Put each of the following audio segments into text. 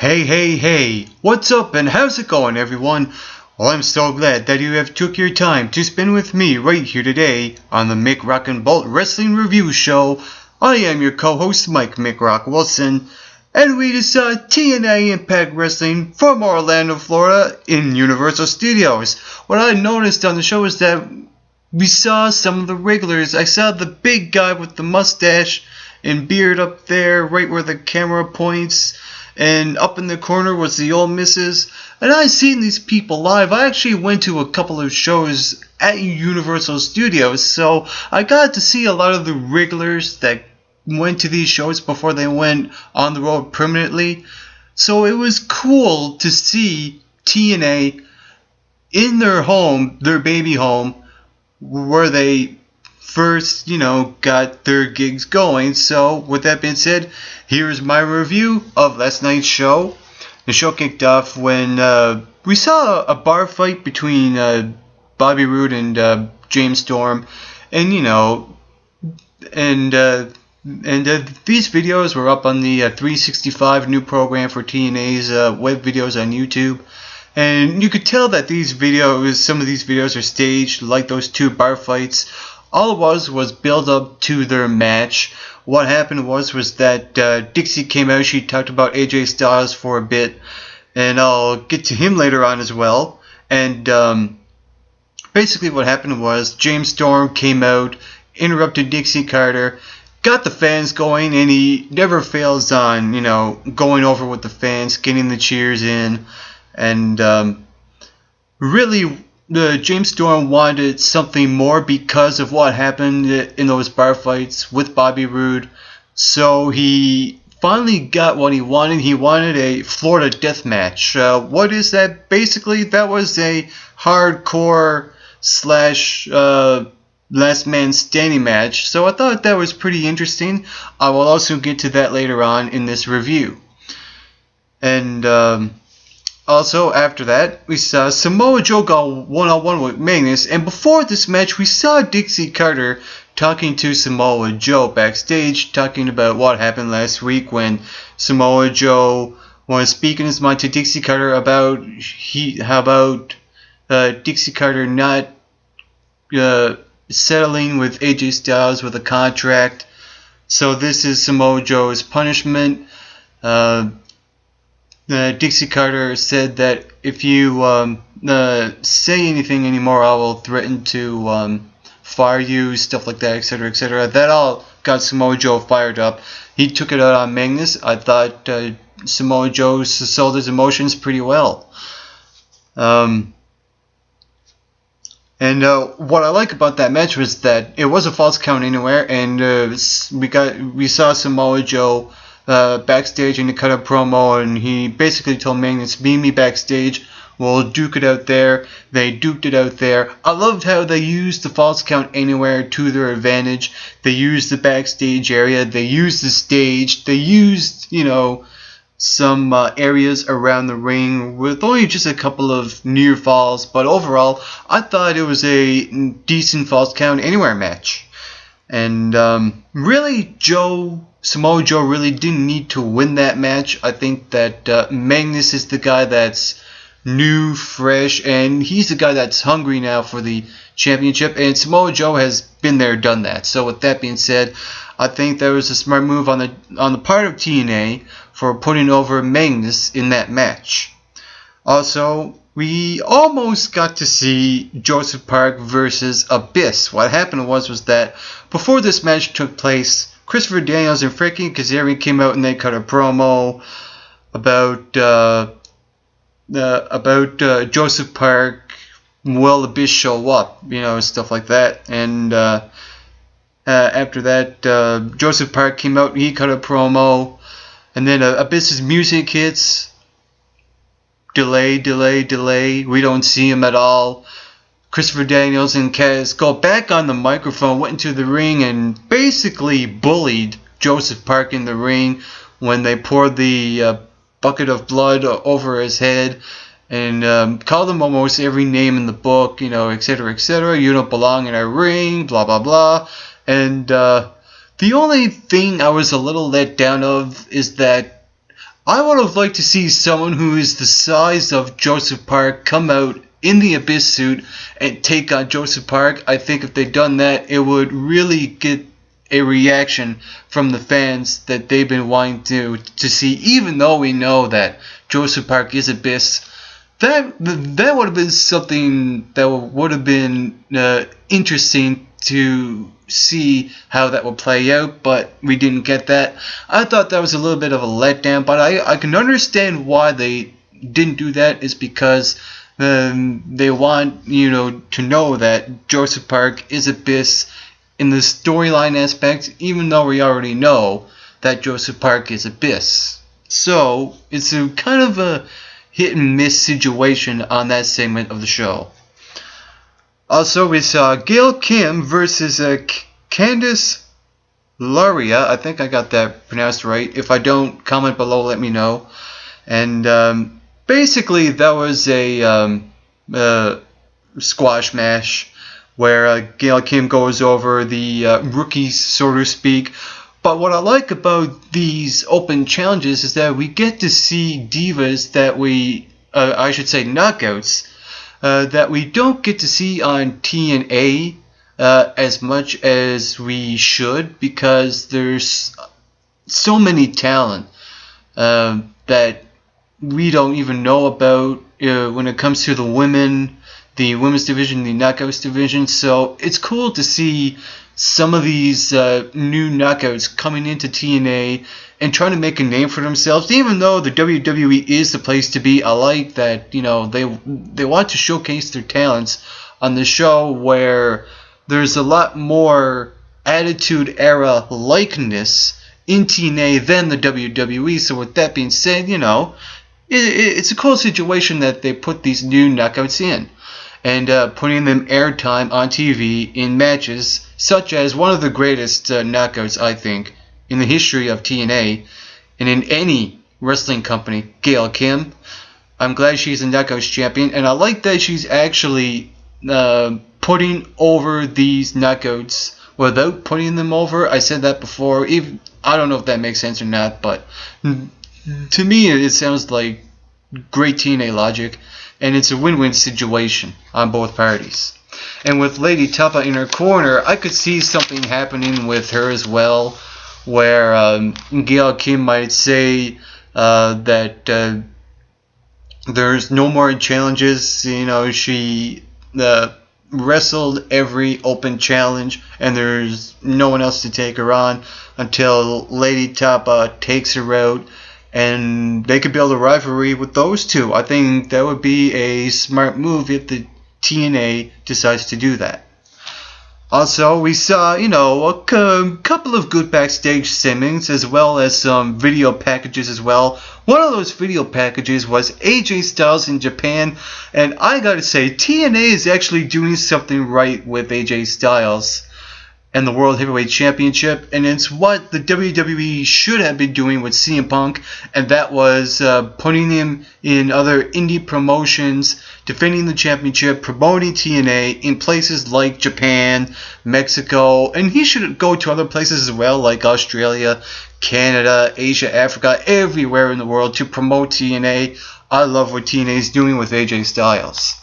Hey, what's up and how's it going, everyone? Well, I'm so glad that you have took your time to spend with me right here today on the Mick Rock and Bolt Wrestling Review Show. I am your co-host, Mick Rock Wilson, and we decide TNA Impact Wrestling from Orlando, Florida in Universal Studios. What I noticed on the show is that we saw some of the regulars. I saw the big guy with the mustache and beard up there, right where the camera points. And up in the corner was the old missus. And I seen these people live. I actually went to a couple of shows at Universal Studios, so I got to see a lot of the regulars that went to these shows before they went on the road permanently. So it was cool to see TNA in their home, their baby home, where they first, got their gigs going. So with that being said, here's my review of last night's show. The show kicked off when we saw a bar fight between Bobby Roode and James Storm, and these videos were up on the 365 new program for TNA's web videos on YouTube. And you could tell that some of these videos are staged, like those two bar fights. All it was build up to their match. What happened was that Dixie came out. She talked about AJ Styles for a bit, and I'll get to him later on as well. And basically what happened was James Storm came out, interrupted Dixie Carter, got the fans going, and he never fails on, going over with the fans, getting the cheers in, and really James Storm wanted something more because of what happened in those bar fights with Bobby Roode. So he finally got what he wanted. He wanted a Florida death match. What is that? Basically, that was a hardcore / last man standing match. So I thought that was pretty interesting. I will also get to that later on in this review. And also, after that, we saw Samoa Joe go one-on-one with Magnus, and before this match, we saw Dixie Carter talking to Samoa Joe backstage, talking about what happened last week when Samoa Joe was speaking his mind to Dixie Carter about Dixie Carter not settling with AJ Styles with a contract. So this is Samoa Joe's punishment. Dixie Carter said that if you say anything anymore, I will threaten to fire you, stuff like that, etc., etc. That all got Samoa Joe fired up. He took it out on Magnus. I thought Samoa Joe sold his emotions pretty well. And what I like about that match was that it was a false count anywhere, and we saw Samoa Joe backstage, and he cut a promo, and he basically told Magnus, meet me backstage, we'll duke it out there. They duked it out there. I loved how they used the false count anywhere to their advantage. They used the backstage area, they used the stage, they used, some areas around the ring with only just a couple of near falls, but overall, I thought it was a decent false count anywhere match. And really, Samoa Joe really didn't need to win that match. I think that Magnus is the guy that's new, fresh, and he's the guy that's hungry now for the championship. And Samoa Joe has been there, done that. So with that being said, I think that was a smart move on the part of TNA for putting over Magnus in that match. Also, we almost got to see Joseph Park versus Abyss. What happened was that before this match took place, Christopher Daniels and Frankie Kazarian came out and they cut a promo about Joseph Park. Will Abyss show up? Stuff like that. And after that, Joseph Park came out and he cut a promo. And then Abyss's music hits. Delay. We don't see him at all. Christopher Daniels and Kaz go back on the microphone, went into the ring, and basically bullied Joseph Park in the ring when they poured the bucket of blood over his head, and called him almost every name in the book, etc., etc. You don't belong in our ring, blah, blah, blah. And the only thing I was a little let down of is that I would have liked to see someone who is the size of Joseph Park come out in the Abyss suit and take on Joseph Park. I think if they'd done that, it would really get a reaction from the fans that they've been wanting to see, even though we know that Joseph Park is Abyss. That would have been something that would have been interesting to see how that would play out, but we didn't get that. I thought that was a little bit of a letdown, but I can understand why they didn't do that. Is because they want to know that Joseph Park is Abyss in the storyline aspect, even though we already know that Joseph Park is Abyss. So it's a kind of a hit and miss situation on that segment of the show. Also, we saw Gail Kim versus Candice Laria. I think I got that pronounced right. If I don't, comment below, let me know. And basically, that was a squash match where Gail Kim goes over the rookies, so to speak. But what I like about these open challenges is that we get to see divas that I should say knockouts, that we don't get to see on TNA as much as we should, because there's so many talent that we don't even know about when it comes to the women's division, the knockouts division. So it's cool to see some of these new knockouts coming into TNA and trying to make a name for themselves, even though the WWE is the place to be. I like that they want to showcase their talents on the show, where there's a lot more Attitude Era likeness in TNA than the WWE. So with that being said, it's a cool situation that they put these new knockouts in, and putting them airtime on TV in matches such as one of the greatest knockouts, I think, in the history of TNA and in any wrestling company, Gail Kim. I'm glad she's a knockouts champion, and I like that she's actually putting over these knockouts without putting them over. I said that before. I don't know if that makes sense or not, but to me it sounds like great TNA logic, and it's a win-win situation on both parties. And with Lady Tapa in her corner, I could see something happening with her as well, where Gail Kim might say that there's no more challenges. She wrestled every open challenge, and there's no one else to take her on until Lady Tapa takes her out, and they could build a rivalry with those two. I think that would be a smart move if the TNA decides to do that. Also, we saw, a couple of good backstage segments, as well as some video packages as well. One of those video packages was AJ Styles in Japan, and I gotta say, TNA is actually doing something right with AJ Styles and the World Heavyweight Championship, and it's what the WWE should have been doing with CM Punk, and that was putting him in other indie promotions, defending the championship, promoting TNA in places like Japan, Mexico, and he should go to other places as well, like Australia, Canada, Asia, Africa, everywhere in the world to promote TNA. I love what TNA is doing with AJ Styles.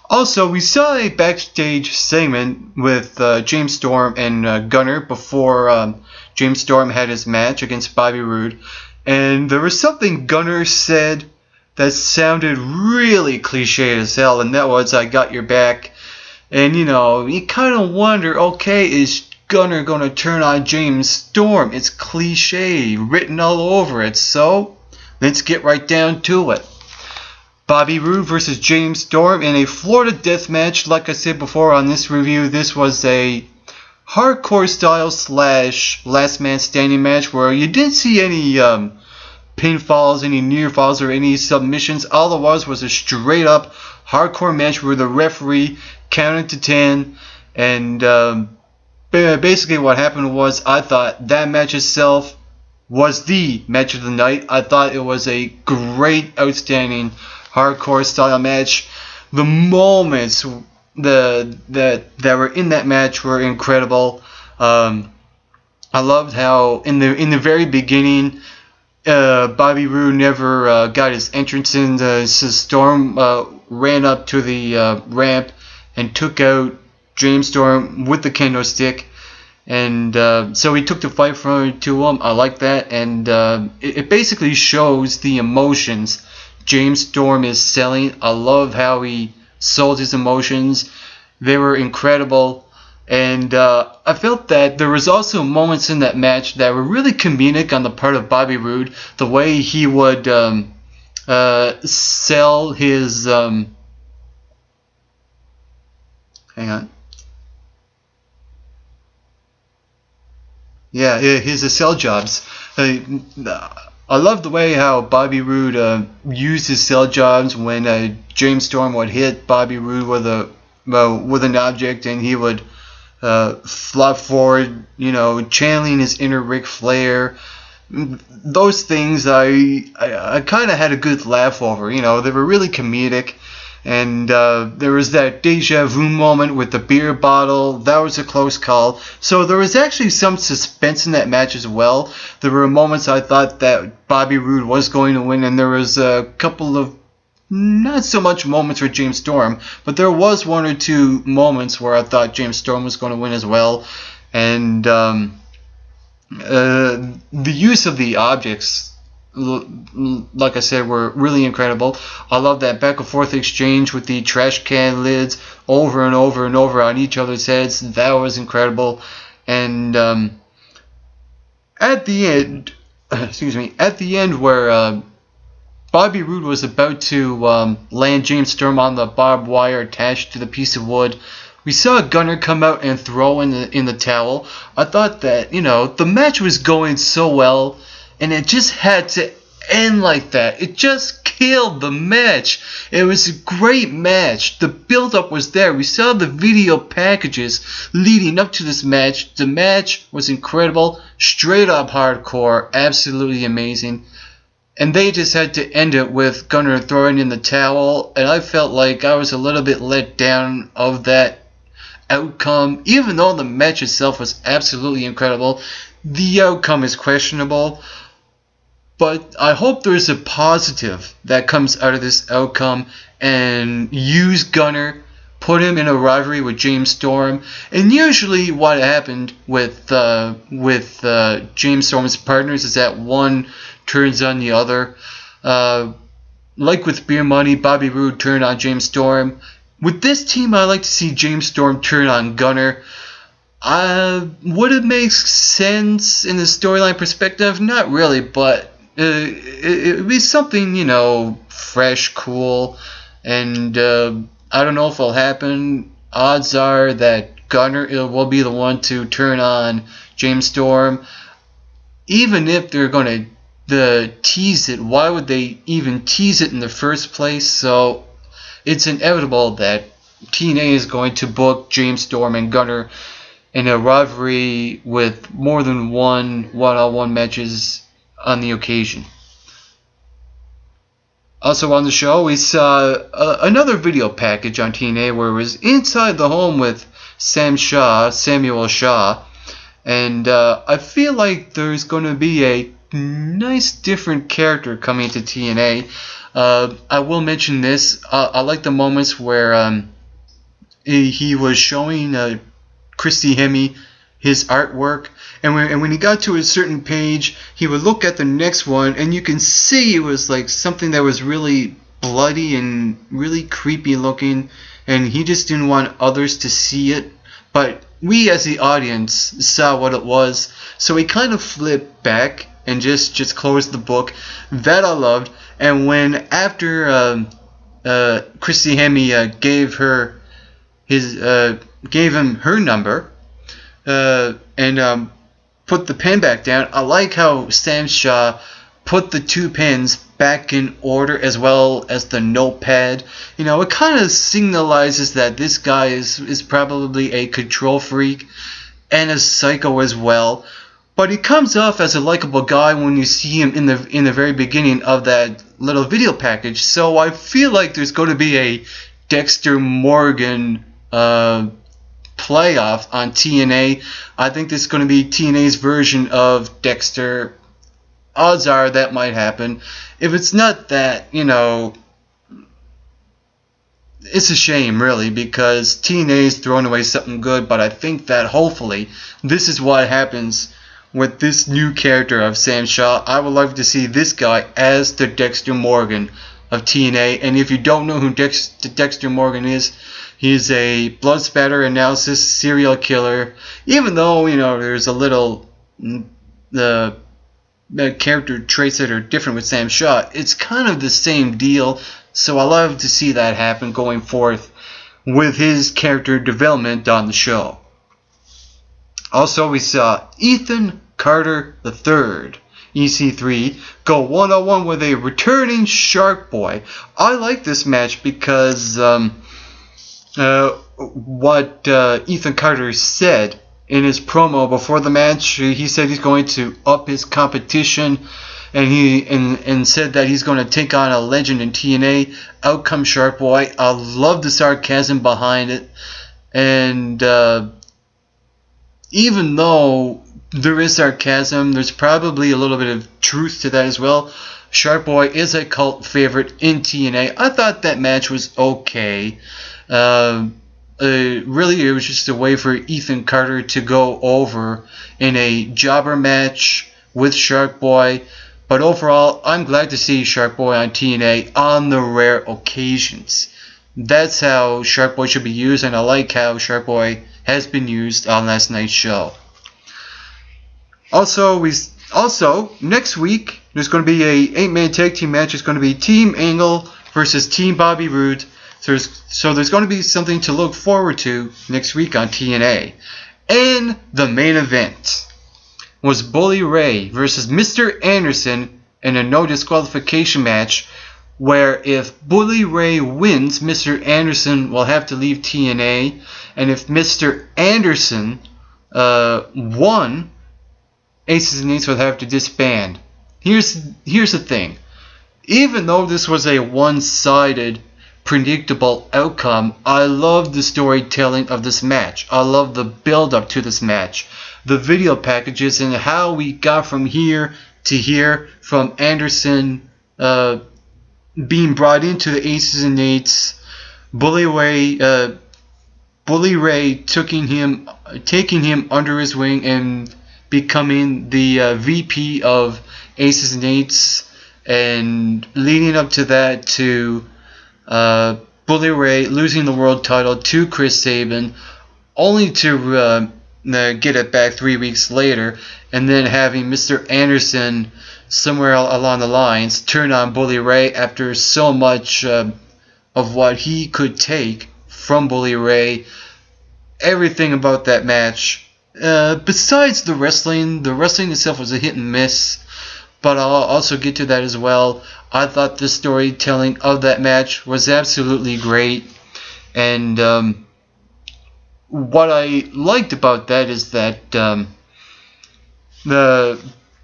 Also, we saw a backstage segment with James Storm and Gunner before James Storm had his match against Bobby Roode, and there was something Gunner said that sounded really cliche as hell, and that was, "I got your back." And you kind of wonder, okay, is Gunner going to turn on James Storm? It's cliche written all over it, so let's get right down to it. Bobby Roode versus James Storm in a Florida death match. Like I said before on this review, this was a hardcore style / last man standing match where you didn't see any pinfalls, any near falls, or any submissions. All it was a straight up hardcore match where the referee counted to 10, and basically what happened was, I thought that match itself was the match of the night. I thought it was a great, outstanding hardcore style match. The moments that were in that match were incredible. I loved how in the very beginning, Bobby Roode never got his entrance in. So Storm ran up to the ramp and took out James Storm with the kendo stick. And so he took the fight from to him. I like that, and it basically shows the emotions James Storm is selling. I love how he sold his emotions. They were incredible, and I felt that there was also moments in that match that were really comedic on the part of Bobby Roode. The way he would sell his hang on. Yeah, his cell jobs. I love the way how Bobby Roode used his cell jobs when James Storm would hit Bobby Roode with an object, and he would flop forward, channeling his inner Ric Flair. Those things I kind of had a good laugh over. They were really comedic. And there was that deja vu moment with the beer bottle. That was a close call. So there was actually some suspense in that match as well. There were moments I thought that Bobby Roode was going to win, and there was a couple of not so much moments for James Storm, but there was one or two moments where I thought James Storm was going to win as well. And the use of the objects, like I said, were really incredible. I love that back and forth exchange with the trash can lids over and over and over on each other's heads. That was incredible. And at the end, where Bobby Roode was about to land James Storm on the barbed wire attached to the piece of wood, we saw Gunner come out and throw in the towel. I thought that the match was going so well, and it just had to end like that. It just killed the match. It was a great match. The build-up was there. We saw the video packages leading up to this match. The match was incredible. Straight up hardcore. Absolutely amazing. And they just had to end it with Gunner throwing in the towel. And I felt like I was a little bit let down of that outcome. Even though the match itself was absolutely incredible, the outcome is questionable. But I hope there's a positive that comes out of this outcome, and use Gunner, put him in a rivalry with James Storm. And usually what happened with James Storm's partners is that one turns on the other. Like with Beer Money, Bobby Roode turned on James Storm. With this team, I like to see James Storm turn on Gunner. Would it make sense in the storyline perspective? Not really, but it would be something, fresh, cool, and I don't know if it'll happen. Odds are that Gunner will be the one to turn on James Storm. Even if they're going to tease it, why would they even tease it in the first place? So it's inevitable that TNA is going to book James Storm and Gunner in a rivalry with more than one-on-one matches on the occasion. Also on the show, we saw another video package on TNA where it was Inside the Home with Samuel Shaw, and I feel like there's going to be a nice different character coming to TNA. I will mention this. I like the moments where he was showing Christy Hemme his artwork, and when he got to a certain page, he would look at the next one, and you can see it was like something that was really bloody and really creepy looking, and he just didn't want others to see it. But we as the audience saw what it was, so he kind of flipped back and just closed the book. That I loved. And when after Christy Hemme gave him her number, and put the pen back down, I like how Sam Shaw put the two pens back in order as well as the notepad. It kind of signalizes that this guy is probably a control freak and a psycho as well. But he comes off as a likable guy when you see him in the very beginning of that little video package. So I feel like there's going to be a Dexter Morgan playoff on TNA. I think this is going to be TNA's version of Dexter. odds are that might happen. If it's not that, it's a shame, really, because TNA's thrown away something good, but I think that hopefully this is what happens with this new character of Sam Shaw. I would love to see this guy as the Dexter Morgan of TNA, and if you don't know who Dexter Morgan is, he's a blood spatter analysis serial killer. Even though, there's a little the character traits that are different with Sam Shaw, it's kind of the same deal. So I love to see that happen going forth with his character development on the show. Also, we saw Ethan Carter III, EC3, go one-on-one with a returning Shark Boy. I like this match because what Ethan Carter said in his promo before the match, he said he's going to up his competition, and he said that he's going to take on a legend in TNA. Out comes Shark Boy. I love the sarcasm behind it, and even though there is sarcasm, there's probably a little bit of truth to that as well. Shark Boy is a cult favorite in TNA. I thought that match was okay. Really, it was just a way for Ethan Carter to go over in a jobber match with Shark Boy. But overall, I'm glad to see Shark Boy on TNA on the rare occasions. That's how Shark Boy should be used, and I like how Shark Boy has been used on last night's show. Also, next week, there's going to be a 8-man tag team match. It's going to be Team Angle versus Team Bobby Roode. So there's going to be something to look forward to next week on TNA. And the main event was Bully Ray versus Mr. Anderson in a no disqualification match, where if Bully Ray wins, Mr. Anderson will have to leave TNA, and if Mr. Anderson won, Aces and Eights will have to disband. Here's the thing. Even though this was a one-sided, predictable outcome, I love the storytelling of this match. I love the build-up to this match, the video packages, and how we got from here to here, from Anderson being brought into the Aces and Eights, Bully Ray taking him under his wing and becoming the VP of Aces and Eights, and leading up to that to Bully Ray losing the world title to Chris Sabin, only to get it back 3 weeks later, and then having Mr. Anderson somewhere along the lines turn on Bully Ray after so much of what he could take from Bully Ray. Everything about that match, besides the wrestling itself was a hit and miss, but I'll also get to that as well. I thought the storytelling of that match was absolutely great, and what I liked about that is that the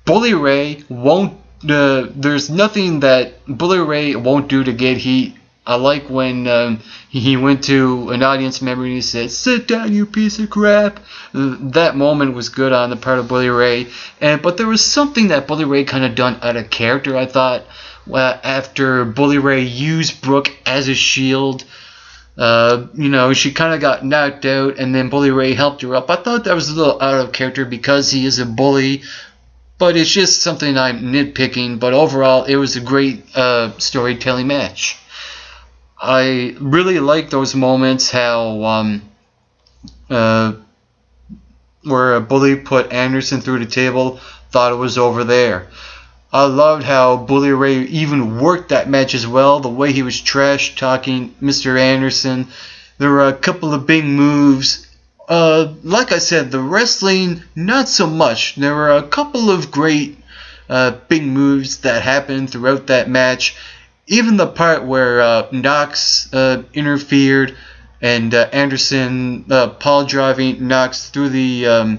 Bully Ray won't. There's nothing that Bully Ray won't do to get heat. I like when he went to an audience member and he said, "Sit down, you piece of crap." That moment was good on the part of Bully Ray, but there was something that Bully Ray kind of done out of character, I thought. After Bully Ray used Brooke as a shield, she kind of got knocked out, and then Bully Ray helped her up. I thought that was a little out of character because he is a bully, but it's just something I'm nitpicking. But overall, it was a great storytelling match. I really like those moments, how where Bully put Anderson through the table, thought it was over there. I loved how Bully Ray even worked that match as well, the way he was trash talking Mr. Anderson. There were a couple of big moves. Like I said, the wrestling, not so much. There were a couple of great big moves that happened throughout that match. Even the part where Knox interfered and Anderson pile driving Knox through the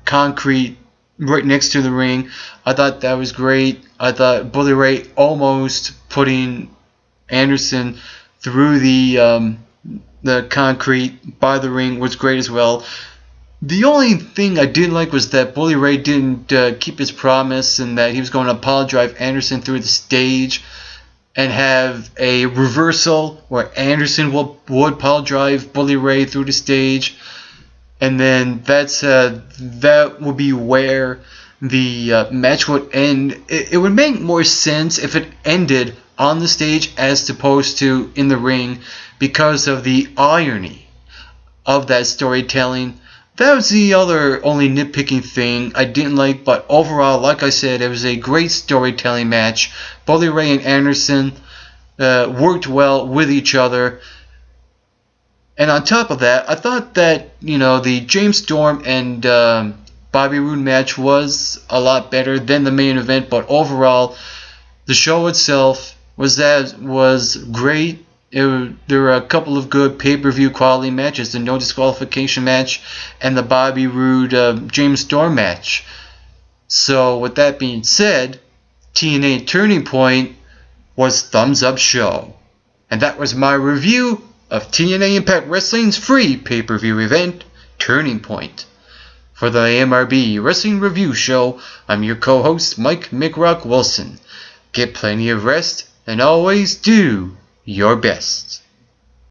concrete right next to the ring. I thought that was great. I thought Bully Ray almost putting Anderson through the concrete by the ring was great as well. The only thing I didn't like was that Bully Ray didn't keep his promise, and that he was going to pile drive Anderson through the stage and have a reversal where Anderson would pile drive Bully Ray through the stage, and then that would be where the match would end. It would make more sense if it ended on the stage as opposed to in the ring, because of the irony of that storytelling. That was the other only nitpicking thing I didn't like, but overall, like I said, it was a great storytelling match. Bully Ray and Anderson worked well with each other. And on top of that, I thought that, the James Storm and Bobby Roode match was a lot better than the main event, but overall, the show itself was great. There were a couple of good pay-per-view quality matches, the no disqualification match and the Bobby Roode James Storm match. So with that being said, TNA Turning Point was thumbs up show. And that was my review of TNA Impact Wrestling's free pay-per-view event, Turning Point. For the MRB Wrestling Review Show, I'm your co-host, Mike McRock Wilson. Get plenty of rest and always do your best.